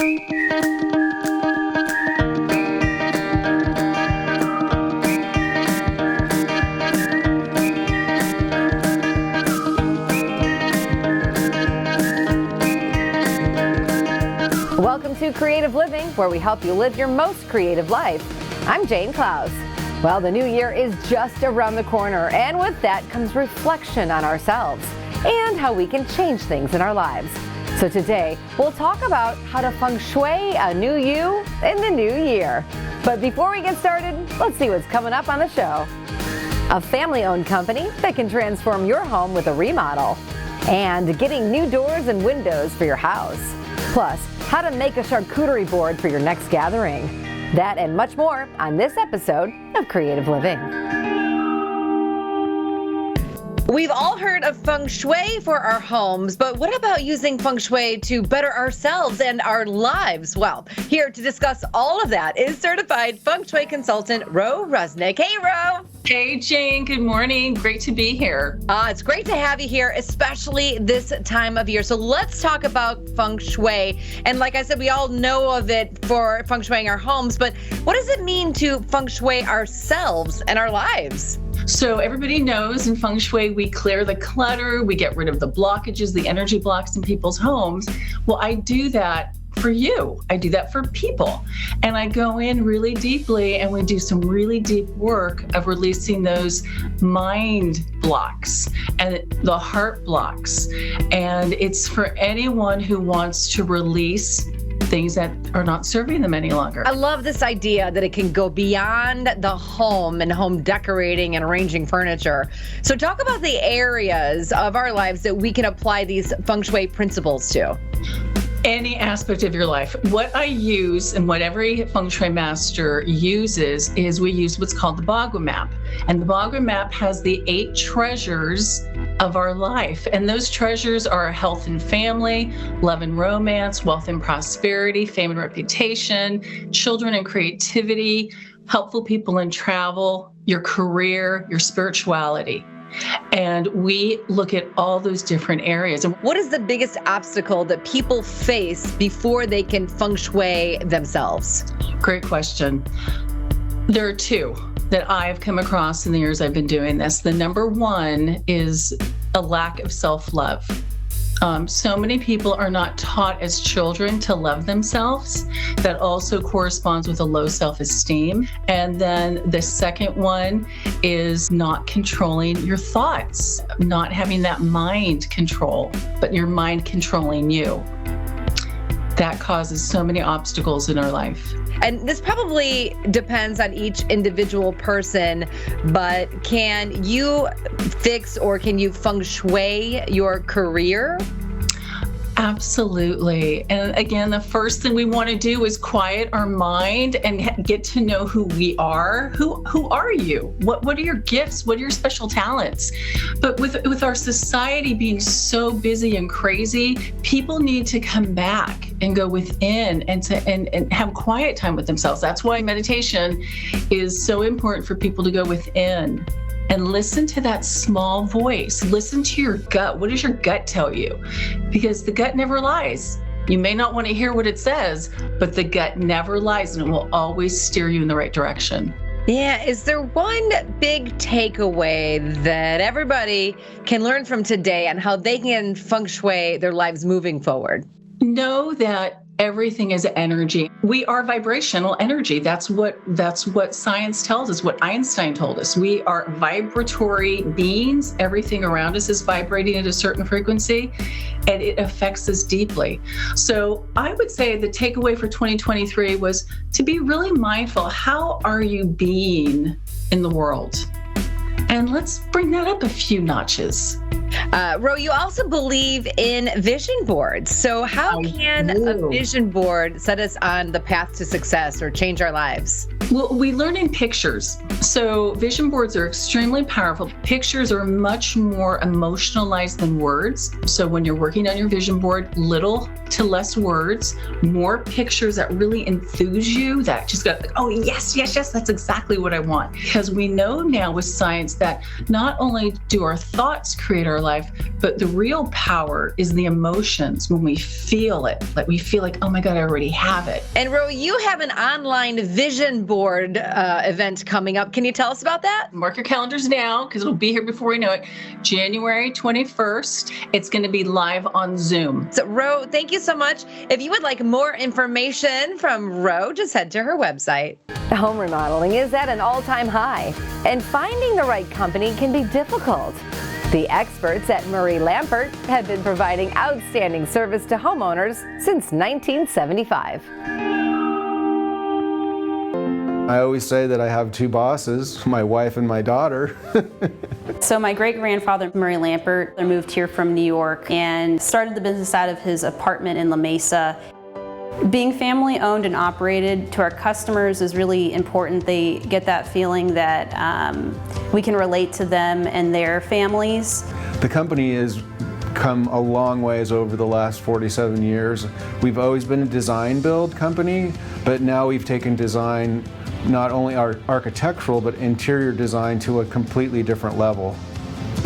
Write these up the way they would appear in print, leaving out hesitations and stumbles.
Welcome to Creative Living, where we help you live your most creative life. I'm Jane Klaus. Well, the new year is just around the corner, and with that comes reflection on ourselves and how we can change things in our lives. So today, we'll talk about how to feng shui a new you in the new year. But before we get started, let's see what's coming up on the show. A family-owned company that can transform your home with a remodel, and getting new doors and windows for your house. Plus, how to make a charcuterie board for your next gathering. That and much more on this episode of Creative Living. We've all heard of feng shui for our homes, but what about using feng shui to better ourselves and our lives? Well, here to discuss all of that is certified feng shui consultant Ro Rusnick. Hey, Ro. Hey, Jane. Good morning. Great to be here. It's great to have you here, especially this time of year. So let's talk about feng shui. And like I said, we all know of it for feng shuiing our homes, but what does it mean to feng shui ourselves and our lives? So everybody knows in feng shui, we clear the clutter, we get rid of the blockages, the energy blocks in people's homes. Well, I do that for you. I do that for people. And I go in really deeply and we do some really deep work of releasing those mind blocks and the heart blocks. And it's for anyone who wants to release things that are not serving them any longer. I love this idea that it can go beyond the home and home decorating and arranging furniture. So talk about the areas of our lives that we can apply these feng shui principles to. Any aspect of your life. What I use and what every feng shui master uses is we use what's called the Bagua map. And the Bagua map has the 8 treasures of our life. And those treasures are health and family, love and romance, wealth and prosperity, fame and reputation, children and creativity, helpful people and travel, your career, your spirituality. And we look at all those different areas. And what is the biggest obstacle that people face before they can feng shui themselves? Great question. There are 2 that I've come across in the years I've been doing this. The number 1 is a lack of self-love. So many people are not taught as children to love themselves. That also corresponds with a low self-esteem. And then the second one is not controlling your thoughts, not having that mind control, but your mind controlling you. That causes so many obstacles in our life. And this probably depends on each individual person, but can you fix or can you feng shui your career? Absolutely. And again, the first thing we want to do is quiet our mind and get to know who we are. Who are you? What are your gifts? What are your special talents? But with our society being so busy and crazy, people need to come back and go within and have quiet time with themselves. That's why meditation is so important for people to go within and listen to that small voice. Listen to your gut. What does your gut tell you? Because the gut never lies. You may not want to hear what it says, but the gut never lies and it will always steer you in the right direction. Yeah. Is there one big takeaway that everybody can learn from today on how they can feng shui their lives moving forward? Know that everything is energy. We are vibrational energy. That's what science tells us, what Einstein told us. We are vibratory beings. Everything around us is vibrating at a certain frequency, and it affects us deeply. So I would say the takeaway for 2023 was to be really mindful. How are you being in the world? And let's bring that up a few notches. Ro, you also believe in vision boards. So how can a vision board set us on the path to success or change our lives? Well, we learn in pictures. So vision boards are extremely powerful. Pictures are much more emotionalized than words. So when you're working on your vision board, little to less words, more pictures that really enthuse you, that just go, oh, yes, that's exactly what I want. Because we know now with science that not only do our thoughts create our life, but the real power is the emotions when we feel it. Like we feel like, oh my God, I already have it. And Ro, you have an online vision board event coming up. Can you tell us about that? Mark your calendars now because it'll be here before we know it. January 21st. It's going to be live on Zoom. So Ro, thank you so much. If you would like more information from Ro, just head to her website. Home remodeling is at an all-time high, and finding the right company can be difficult. The experts at Murray Lampert have been providing outstanding service to homeowners since 1975. I always say that I have two bosses, my wife and my daughter. So my great-grandfather, Murray Lampert, moved here from New York and started the business out of his apartment in La Mesa. Being family owned and operated to our customers is really important. They get that feeling that we can relate to them and their families. The company has come a long ways over the last 47 years. We've always been a design build company, but now we've taken design, not only our architectural, but interior design to a completely different level.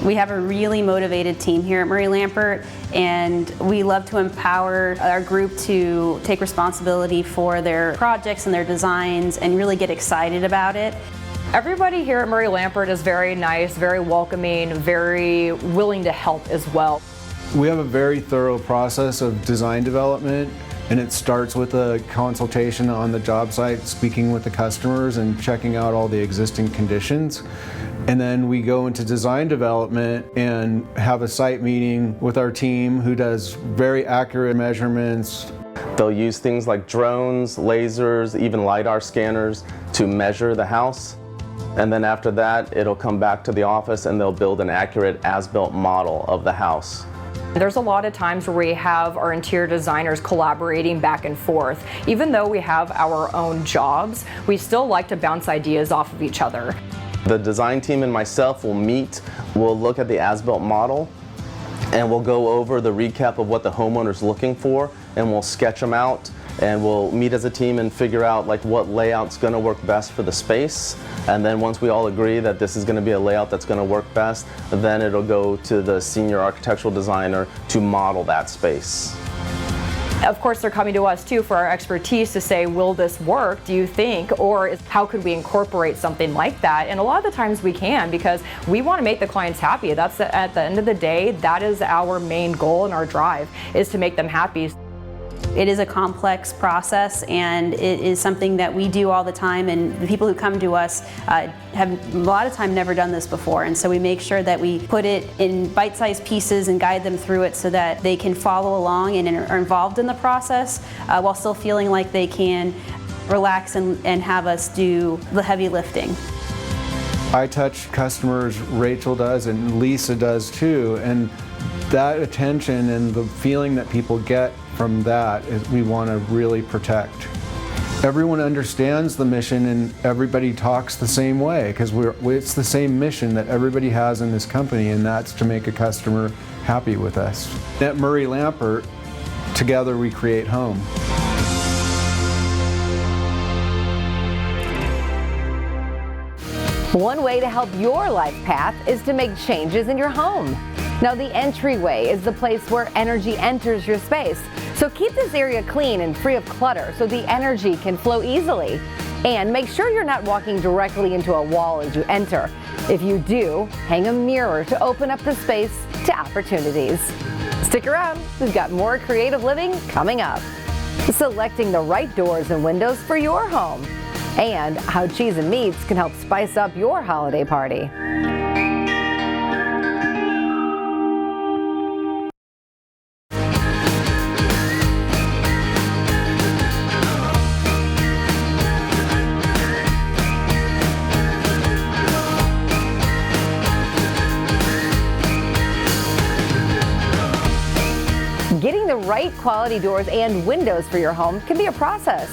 We have a really motivated team here at Murray Lampert, and we love to empower our group to take responsibility for their projects and their designs and really get excited about it. Everybody here at Murray Lampert is very nice, very welcoming, very willing to help as well. We have a very thorough process of design development, and it starts with a consultation on the job site, speaking with the customers and checking out all the existing conditions. And then we go into design development and have a site meeting with our team who does very accurate measurements. They'll use things like drones, lasers, even LiDAR scanners to measure the house. And then after that, it'll come back to the office and they'll build an accurate as-built model of the house. There's a lot of times where we have our interior designers collaborating back and forth. Even though we have our own jobs, we still like to bounce ideas off of each other. The design team and myself will meet, we'll look at the as-built model, and we'll go over the recap of what the homeowner's looking for, and we'll sketch them out, and we'll meet as a team and figure out like what layout's gonna work best for the space. And then once we all agree that this is gonna be a layout that's gonna work best, then it'll go to the senior architectural designer to model that space. Of course, they're coming to us too for our expertise to say, will this work, do you think? Or how could we incorporate something like that? And a lot of the times we can, because we want to make the clients happy. That's at the end of the day, that is our main goal and our drive, is to make them happy. It is a complex process, and it is something that we do all the time, and the people who come to us have a lot of time never done this before, and so we make sure that we put it in bite-sized pieces and guide them through it so that they can follow along and are involved in the process while still feeling like they can relax and have us do the heavy lifting. I touch customers, Rachel does, and Lisa does too, and that attention and the feeling that people get from that is we want to really protect. Everyone understands the mission and everybody talks the same way because it's the same mission that everybody has in this company, and that's to make a customer happy with us. At Murray Lampert, together we create home. One way to help your life path is to make changes in your home. Now, the entryway is the place where energy enters your space. So keep this area clean and free of clutter so the energy can flow easily. And make sure you're not walking directly into a wall as you enter. If you do, hang a mirror to open up the space to opportunities. Stick around, we've got more creative living coming up. Selecting the right doors and windows for your home, and how cheese and meats can help spice up your holiday party. Getting the right quality doors and windows for your home can be a process.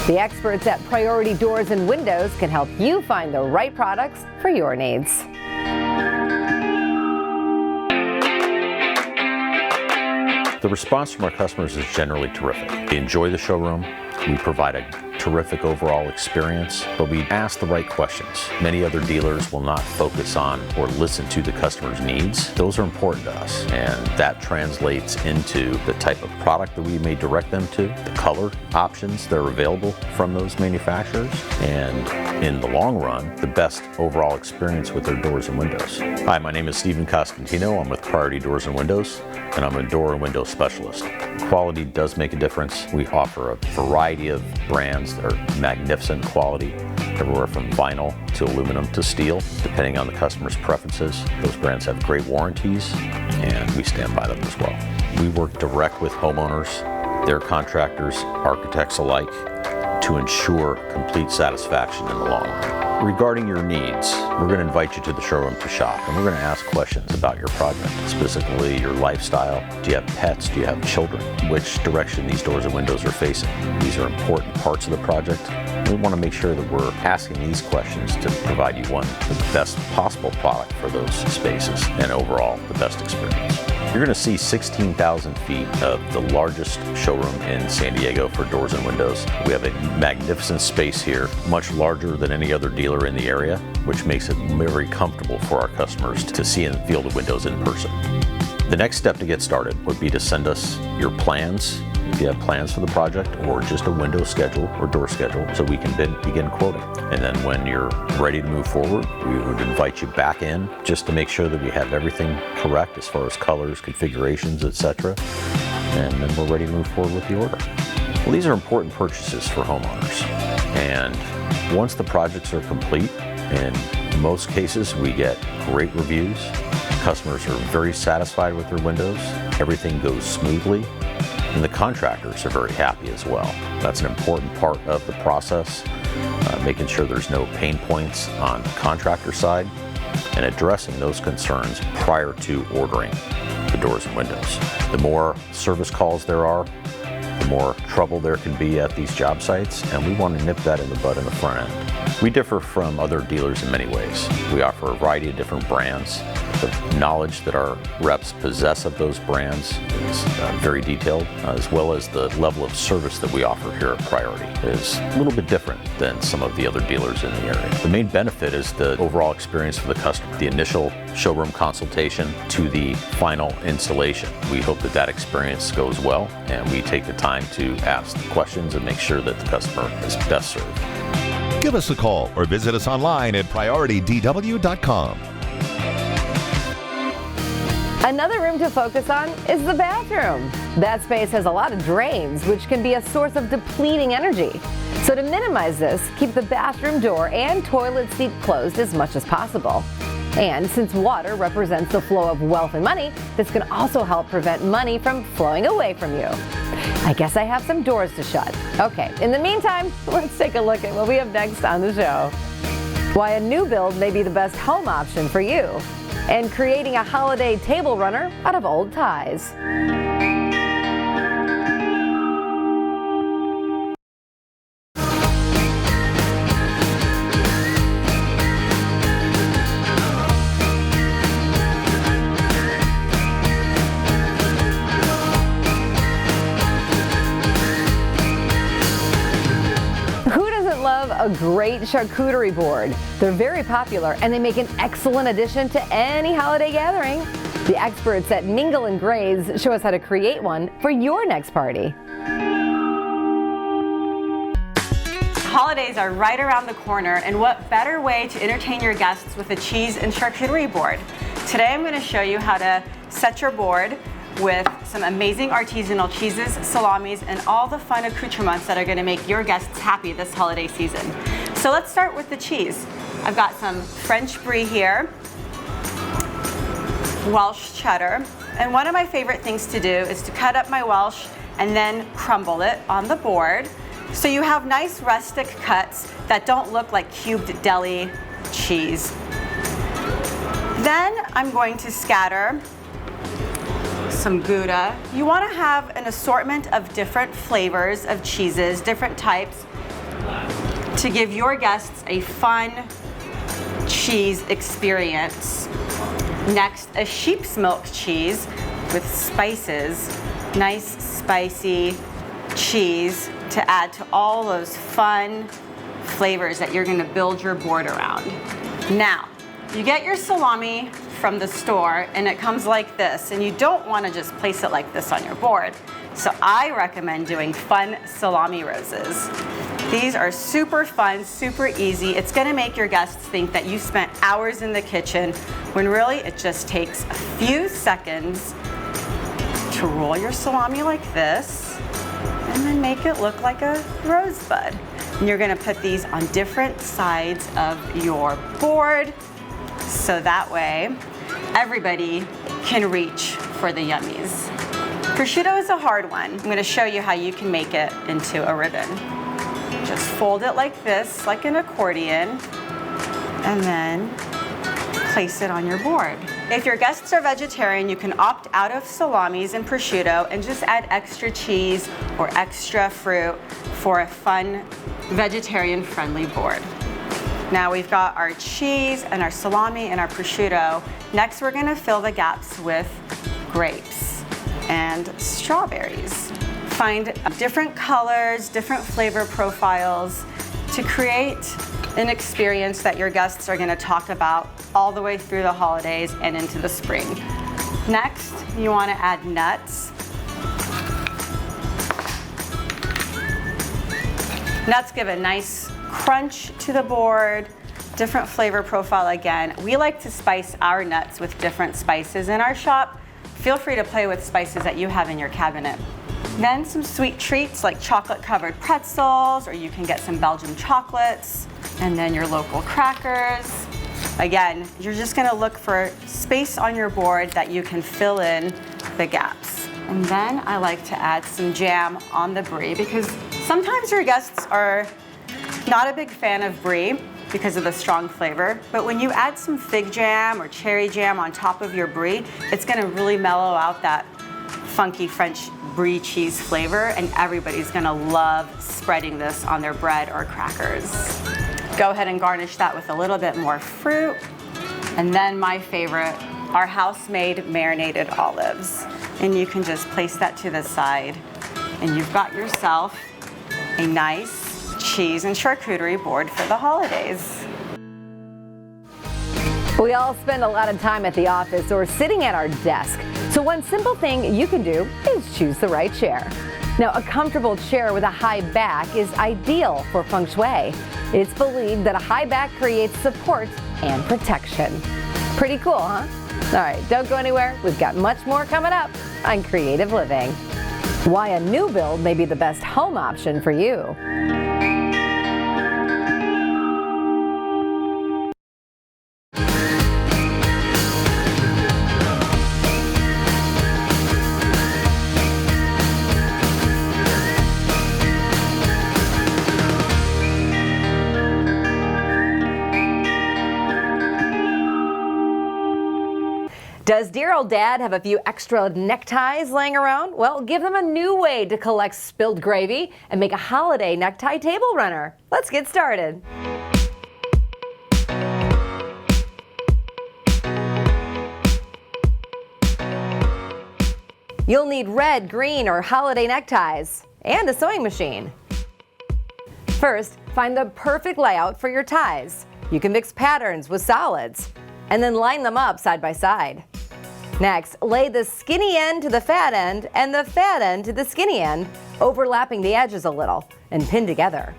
The experts at Priority Doors and Windows can help you find the right products for your needs. The response from our customers is generally terrific. They enjoy the showroom. We provide a terrific overall experience, but we ask the right questions. Many other dealers will not focus on or listen to the customer's needs. Those are important to us, and that translates into the type of product that we may direct them to, the color options that are available from those manufacturers, and in the long run, the best overall experience with their doors and windows. Hi, my name is Stephen Costantino. I'm with Priority Doors and Windows, and I'm a door and window specialist. Quality does make a difference. We offer a variety of brands that are magnificent quality, everywhere from vinyl to aluminum to steel, depending on the customer's preferences. Those brands have great warranties, and we stand by them as well. We work direct with homeowners, their contractors, architects alike, to ensure complete satisfaction in the long run. Regarding your needs, we're going to invite you to the showroom to shop, and we're going to ask questions about your project, specifically your lifestyle. Do you have pets? Do you have children? Which direction these doors and windows are facing? These are important parts of the project. We want to make sure that we're asking these questions to provide you the best possible product for those spaces and overall the best experience. You're going to see 16,000 feet of the largest showroom in San Diego for doors and windows. We have a magnificent space here, much larger than any other dealer in the area, which makes it very comfortable for our customers to see and feel the windows in person. The next step to get started would be to send us your plans, if you have plans for the project, or just a window schedule or door schedule, so we can begin quoting. And then when you're ready to move forward, we would invite you back in just to make sure that we have everything correct as far as colors, configurations, etc. And then we're ready to move forward with the order. Well, these are important purchases for homeowners. And once the projects are complete, in most cases we get great reviews. Customers are very satisfied with their windows. Everything goes smoothly. And the contractors are very happy as well. That's an important part of the process, making sure there's no pain points on the contractor side and addressing those concerns prior to ordering the doors and windows. The more service calls there are, the more trouble there can be at these job sites, and we want to nip that in the bud in the front end. We differ from other dealers in many ways. We offer a variety of different brands. The knowledge that our reps possess of those brands is very detailed, as well as the level of service that we offer here at Priority is a little bit different than some of the other dealers in the area. The main benefit is the overall experience for the customer, the initial showroom consultation to the final installation. We hope that that experience goes well, and we take the time to ask the questions and make sure that the customer is best served. Give us a call or visit us online at PriorityDW.com. Another room to focus on is the bathroom. That space has a lot of drains, which can be a source of depleting energy. So to minimize this, keep the bathroom door and toilet seat closed as much as possible. And since water represents the flow of wealth and money, this can also help prevent money from flowing away from you. I guess I have some doors to shut. Okay, in the meantime, let's take a look at what we have next on the show. Why a new build may be the best home option for you, and creating a holiday table runner out of old ties. A great charcuterie board. They're very popular and they make an excellent addition to any holiday gathering. The experts at Mingle and Graze show us how to create one for your next party. Holidays are right around the corner, and what better way to entertain your guests with a cheese and charcuterie board? Today I'm going to show you how to set your board with some amazing artisanal cheeses, salamis, and all the fun accoutrements that are going to make your guests happy this holiday season. So let's start with the cheese. I've got some French brie here, Welsh cheddar, and one of my favorite things to do is to cut up my Welsh and then crumble it on the board so you have nice rustic cuts that don't look like cubed deli cheese. Then I'm going to scatter some Gouda. You want to have an assortment of different flavors of cheeses, different types, to give your guests a fun cheese experience. Next, a sheep's milk cheese with spices, nice spicy cheese to add to all those fun flavors that you're gonna build your board around. Now, you get your salami from the store and it comes like this, and you don't wanna just place it like this on your board. So I recommend doing fun salami roses. These are super fun, super easy. It's gonna make your guests think that you spent hours in the kitchen when really it just takes a few seconds to roll your salami like this and then make it look like a rosebud. And you're gonna put these on different sides of your board so that way everybody can reach for the yummies. Prosciutto is a hard one. I'm gonna show you how you can make it into a ribbon. Just fold it like this, like an accordion, and then place it on your board. If your guests are vegetarian, you can opt out of salamis and prosciutto and just add extra cheese or extra fruit for a fun, vegetarian-friendly board. Now we've got our cheese and our salami and our prosciutto. Next, we're gonna fill the gaps with grapes and strawberries. Find different colors, different flavor profiles to create an experience that your guests are gonna talk about all the way through the holidays and into the spring. Next, you wanna add nuts. Nuts give a nice crunch to the board, different flavor profile again. We like to spice our nuts with different spices in our shop. Feel free to play with spices that you have in your cabinet. Then some sweet treats like chocolate covered pretzels, or you can get some Belgian chocolates, and then your local crackers. Again, you're just gonna look for space on your board that you can fill in the gaps. And then I like to add some jam on the brie because sometimes your guests are not a big fan of brie because of the strong flavor, but when you add some fig jam or cherry jam on top of your brie, it's gonna really mellow out that funky French brie cheese flavor, and everybody's gonna love spreading this on their bread or crackers. Go ahead and garnish that with a little bit more fruit. And then my favorite, our house-made marinated olives. And you can just place that to the side, and you've got yourself a nice cheese and charcuterie board for the holidays. We all spend a lot of time at the office or sitting at our desk. So one simple thing you can do is choose the right chair. Now, a comfortable chair with a high back is ideal for Feng Shui. It's believed that a high back creates support and protection. Pretty cool, huh? All right, don't go anywhere. We've got much more coming up on Creative Living. Why a new build may be the best home option for you. Does dear old dad have a few extra neckties laying around? Well, give them a new way to collect spilled gravy and make a holiday necktie table runner. Let's get started. You'll need red, green, or holiday neckties and a sewing machine. First, find the perfect layout for your ties. You can mix patterns with solids and then line them up side by side. Next, lay the skinny end to the fat end and the fat end to the skinny end, overlapping the edges a little and pin together.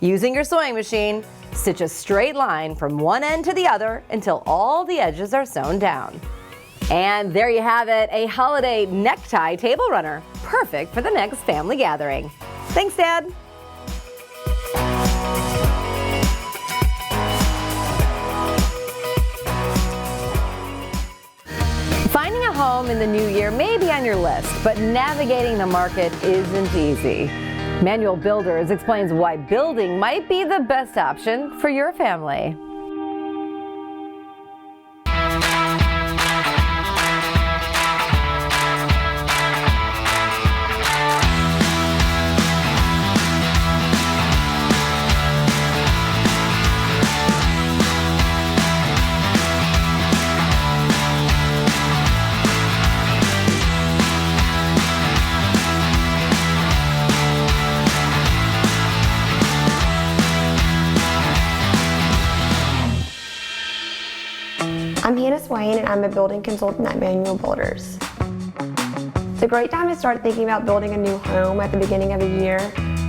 Using your sewing machine, stitch a straight line from one end to the other until all the edges are sewn down. And there you have it, a holiday necktie table runner, perfect for the next family gathering. Thanks, Dad. Finding a home in the new year may be on your list, but navigating the market isn't easy. Manual Builders explains why building might be the best option for your family. Swain and I'm a building consultant at Manual Builders. It's a great time to start thinking about building a new home at the beginning of the year,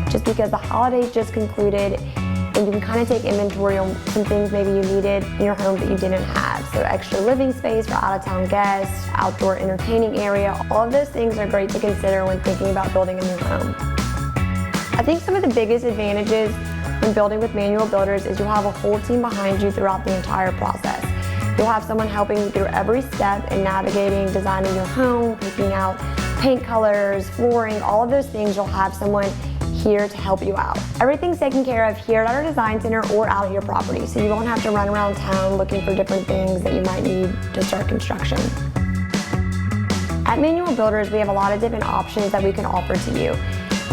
just because the holidays just concluded and you can kind of take inventory on some things maybe you needed in your home that you didn't have. So extra living space for out-of-town guests, outdoor entertaining area, all of those things are great to consider when thinking about building a new home. I think some of the biggest advantages when building with Manual Builders is you'll have a whole team behind you throughout the entire process. You'll have someone helping you through every step in navigating, designing your home, picking out paint colors, flooring, all of those things. You'll have someone here to help you out. Everything's taken care of here at our design center or out at your property, so you won't have to run around town looking for different things that you might need to start construction. At Manual Builders, we have a lot of different options that we can offer to you.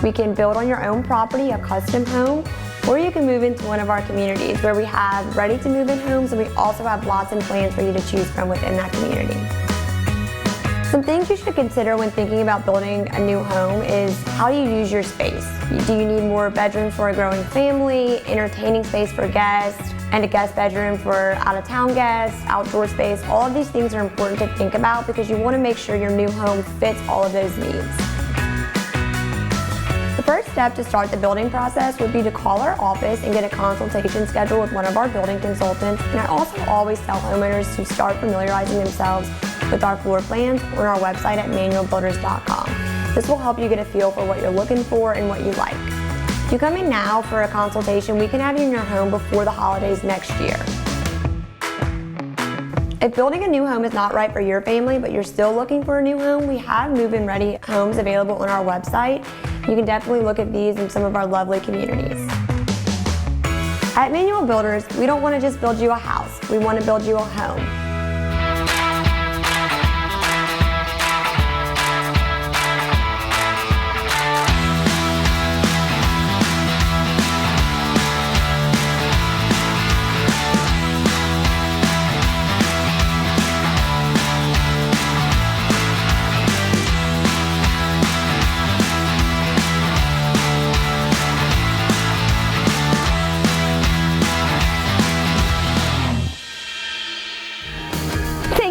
We can build on your own property, a custom home, or you can move into one of our communities where we have ready-to-move-in homes, and we also have lots and plans for you to choose from within that community. Some things you should consider when thinking about building a new home is how do you use your space? Do you need more bedrooms for a growing family, entertaining space for guests, and a guest bedroom for out-of-town guests, outdoor space? All of these things are important to think about because you want to make sure your new home fits all of those needs. The first step to start the building process would be to call our office and get a consultation scheduled with one of our building consultants. And I also always tell homeowners to start familiarizing themselves with our floor plans on our website at manualbuilders.com. This will help you get a feel for what you're looking for and what you like. If you come in now for a consultation, we can have you in your home before the holidays next year. If building a new home is not right for your family, but you're still looking for a new home, we have move-in ready homes available on our website. You can definitely look at these in some of our lovely communities. At Manual Builders, we don't want to just build you a house, we want to build you a home.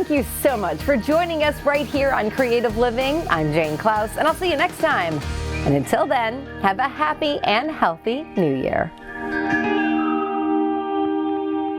Thank you so much for joining us right here on Creative Living. I'm Jane Klaus, and I'll see you next time. And until then, have a happy and healthy New Year.